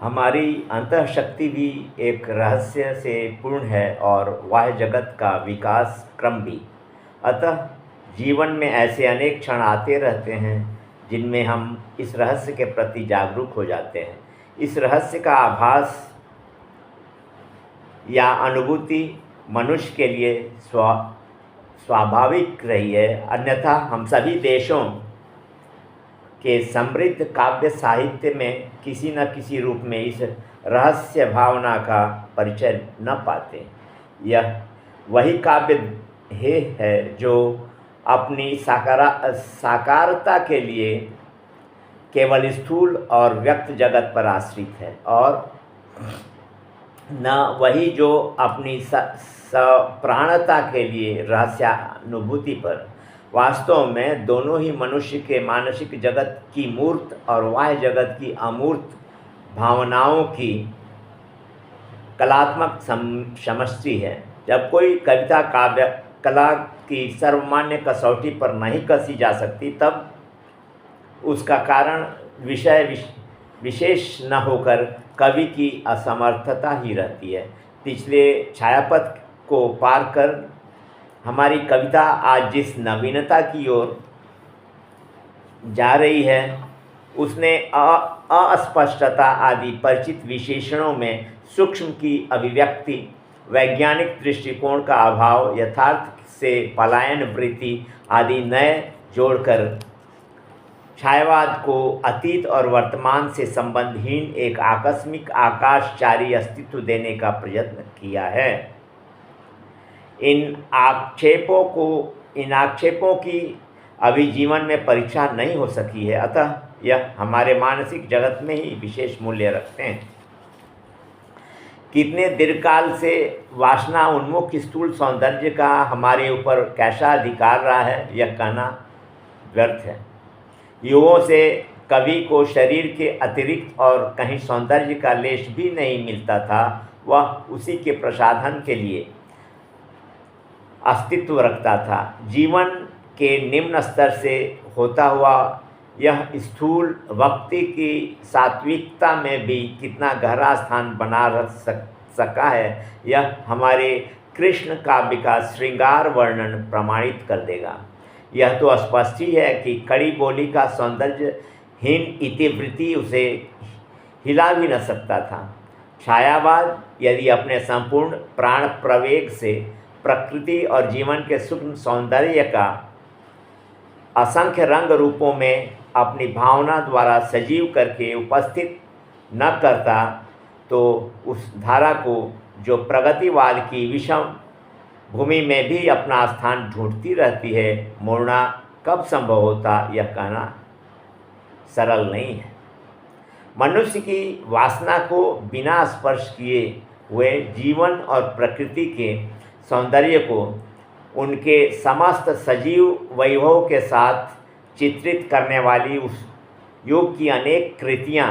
हमारी अंतःशक्ति भी एक रहस्य से पूर्ण है और वह जगत का विकास क्रम भी। अतः जीवन में ऐसे अनेक क्षण आते रहते हैं जिनमें हम इस रहस्य के प्रति जागरूक हो जाते हैं। इस रहस्य का आभास या अनुभूति मनुष्य के लिए स्वाभाविक रही है, अन्यथा हम सभी देशों के समृद्ध काव्य साहित्य में किसी न किसी रूप में इस रहस्य भावना का परिचय न पाते। यह वही काव्य है जो अपनी साकारता के लिए केवल स्थूल और व्यक्त जगत पर आश्रित है, और न वही जो अपनी सप्राणता के लिए रहस्यानुभूति पर। वास्तव में दोनों ही मनुष्य के मानसिक जगत की मूर्त और बाह्य जगत की अमूर्त भावनाओं की कलात्मक समष्टि है। जब कोई कविता काव्य कला की सर्वमान्य कसौटी पर नहीं कसी जा सकती, तब उसका कारण विषय विशेष न होकर कवि की असमर्थता ही रहती है। पिछले छायापथ को पार कर हमारी कविता आज जिस नवीनता की ओर जा रही है, उसने अस्पष्टता आदि परिचित विशेषणों में सूक्ष्म की अभिव्यक्ति, वैज्ञानिक दृष्टिकोण का अभाव, यथार्थ से पलायन वृत्ति आदि नए जोड़कर छायावाद को अतीत और वर्तमान से संबंधहीन एक आकस्मिक आकाशचारी अस्तित्व देने का प्रयत्न किया है। इन आक्षेपों की अभी जीवन में परीक्षा नहीं हो सकी है, अतः यह हमारे मानसिक जगत में ही विशेष मूल्य रखते हैं। कितने दीर्घकाल से वासना उन्मुख स्थूल सौंदर्य का हमारे ऊपर कैसा अधिकार रहा है, यह कहना व्यर्थ है। युगों से कवि को शरीर के अतिरिक्त और कहीं सौंदर्य का लेश भी नहीं मिलता था, वह उसी के प्रसाधन के लिए अस्तित्व रखता था। जीवन के निम्न स्तर से होता हुआ यह स्थूल भक्ति की सात्विकता में भी कितना गहरा स्थान बना रह सका है, यह हमारे कृष्ण काव्य का श्रृंगार वर्णन प्रमाणित कर देगा। यह तो स्पष्ट ही है कि खड़ी बोली का सौंदर्यहीन इतिवृत्ति उसे हिला भी न सकता था। छायावाद यदि अपने संपूर्ण प्राण प्रवेग से प्रकृति और जीवन के सूक्ष्म सौंदर्य का असंख्य रंग रूपों में अपनी भावना द्वारा सजीव करके उपस्थित न करता, तो उस धारा को जो प्रगतिवाद की विषम भूमि में भी अपना स्थान ढूंढती रहती है, मोड़ना कब संभव होता, यह कहना सरल नहीं है। मनुष्य की वासना को बिना स्पर्श किए हुए जीवन और प्रकृति के सौंदर्य को उनके समस्त सजीव वैभव के साथ चित्रित करने वाली उस युग की अनेक कृतियाँ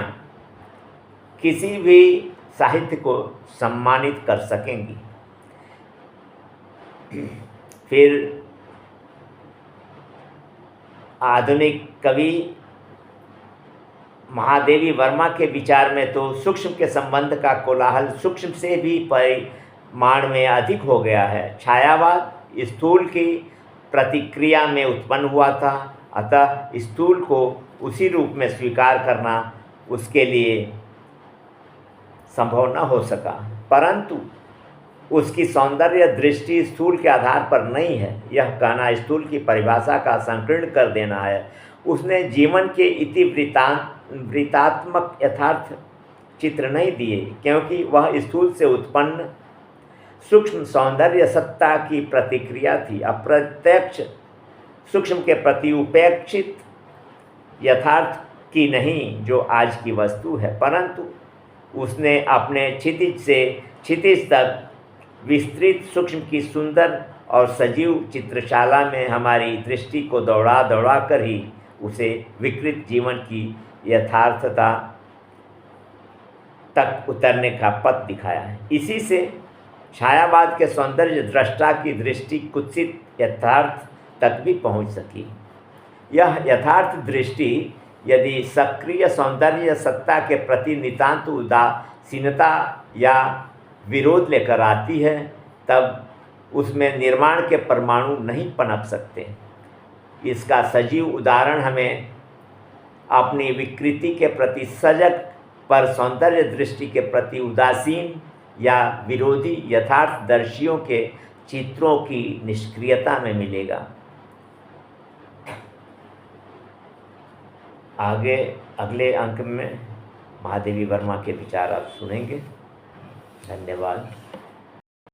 किसी भी साहित्य को सम्मानित कर सकेंगी। फिर आधुनिक कवि महादेवी वर्मा के विचार में तो सूक्ष्म के संबंध का कोलाहल सूक्ष्म से भी परिमाण में अधिक हो गया है। छायावाद स्थूल की प्रतिक्रिया में उत्पन्न हुआ था, अतः स्थूल को उसी रूप में स्वीकार करना उसके लिए संभव न हो सका। परंतु उसकी सौंदर्य दृष्टि स्थूल के आधार पर नहीं है, यह कहना स्थूल की परिभाषा का संकीर्ण कर देना है। उसने जीवन के इतिवृत्तात्मक यथार्थ चित्र नहीं दिए, क्योंकि वह स्थूल से उत्पन्न सूक्ष्म सौंदर्य सत्ता की प्रतिक्रिया थी, अप्रत्यक्ष सूक्ष्म के प्रति उपेक्षित यथार्थ की नहीं जो आज की वस्तु है। परंतु उसने अपने क्षितिज से क्षितिज तक विस्तृत सूक्ष्म की सुंदर और सजीव चित्रशाला में हमारी दृष्टि को दौड़ा दौड़ा कर ही उसे विकृत जीवन की यथार्थता तक उतरने का पथ दिखाया है। इसी से छायावाद के सौंदर्य दृष्टा की दृष्टि कुत्सित यथार्थ तक भी पहुंच सकी। यह यथार्थ दृष्टि यदि सक्रिय सौंदर्य सत्ता के प्रति नितांत उदासीनता या विरोध लेकर आती है, तब उसमें निर्माण के परमाणु नहीं पनप सकते। इसका सजीव उदाहरण हमें अपनी विकृति के प्रति सजग पर सौंदर्य दृष्टि के प्रति उदासीन या विरोधी यथार्थदर्शियों के चित्रों की निष्क्रियता में मिलेगा। आगे अगले अंक में महादेवी वर्मा के विचार आप सुनेंगे। धन्यवाद।